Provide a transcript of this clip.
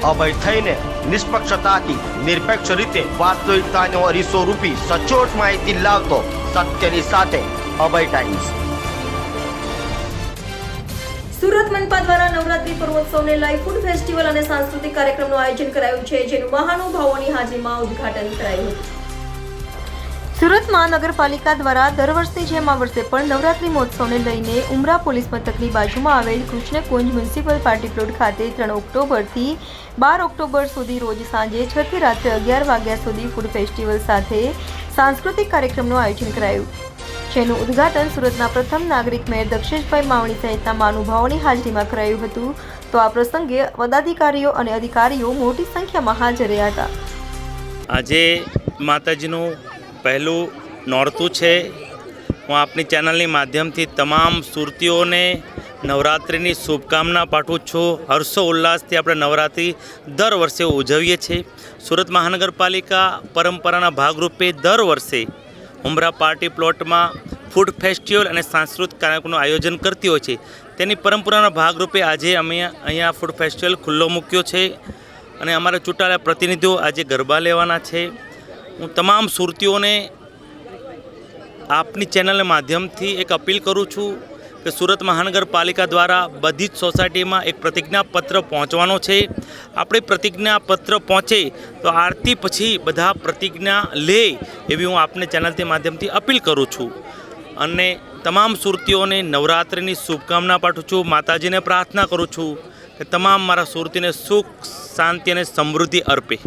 અભય થઈને નિષ્પક્ષતાથી નિરપેક્ષ રીતે વાસ્તવિકતાનો અરીસો રૂપી સચોટ માહિતી લાવતો સત્યની સાથે અભય ટાઈમ્સ। સુરત મનપા દ્વારા નવરાત્રી પર્વોત્સવને લાઈવ ફૂડ ફેસ્ટિવલ અને સાંસ્કૃતિક કાર્યક્રમનું આયોજન કરાયું છે, જેનું મહાનુભાવોની હાજરીમાં ઉદ્ઘાટન કરાયું હતું। સુરત મહાનગરપાલિકા દ્વારા દર વર્ષની જેમ આ વર્ષે પણ નવરાત્રી મહોત્સવને લઈને ઉમરા પોલીસ મથકની બાજુમાં આવેલ કૃષ્ણકુંજ મ્યુનિસિપલ પાર્ટી પ્લોટ ખાતે 3 ઓક્ટોબરથી 12 ઓક્ટોબર સુધી રોજ સાંજે 6 થી રાત્રે 11 વાગ્યા સુધી ફૂડ ફેસ્ટિવલ સાથે સાંસ્કૃતિક કાર્યક્રમનું આયોજન કરાયું, જેનું ઉદ્ઘાટન સુરતના પ્રથમ નાગરિક મેયર દક્ષેશભાઈ માવણી સહિતના મહાનુભાવોની હાજરીમાં કરાયું હતું। તો આ પ્રસંગે પદાધિકારીઓ અને અધિકારીઓ મોટી સંખ્યામાં હાજર રહ્યા હતા। આજે માતાજીનું પહેલું નોરતું છે। હું આપની ચેનલની માધ્યમથી તમામ સુરતીઓને નવરાત્રિની શુભકામના પાઠવું છું। હર્ષો ઉલ્લાસથી આપણે નવરાત્રિ દર વર્ષે ઉજવીએ છીએ। સુરત મહાનગરપાલિકા પરંપરાના ભાગરૂપે દર વર્ષે ઉમરા પાર્ટી પ્લોટમાં ફૂડ ફેસ્ટિવલ અને સાંસ્કૃતિક કાર્યક્રમનું આયોજન કરતી હોય છે। તેની પરંપરાના ભાગરૂપે આજે અમે અહીંયા ફૂડ ફેસ્ટિવલ ખુલ્લો મૂક્યો છે અને અમારા ચૂંટાયેલા પ્રતિનિધિઓ આજે ગરબા લેવાના છે। હું તમામ સુરતીઓને આપની ચેનલના માધ્યમથી એક અપીલ કરું છું કે સુરત મહાનગરપાલિકા દ્વારા બધી જ સોસાયટીમાં એક પ્રતિજ્ઞાપત્ર પહોંચવાનો છે। આપણે પ્રતિજ્ઞાપત્ર પહોંચે તો આરતી પછી બધા પ્રતિજ્ઞા લે એવી હું આપને ચેનલથી માધ્યમથી અપીલ કરું છું અને તમામ સુરતીઓને નવરાત્રિની શુભકામના પાઠવું છું। માતાજીને પ્રાર્થના કરું છું કે તમામ મારા સુરતીને સુખ, શાંતિ અને સમૃદ્ધિ અર્પે।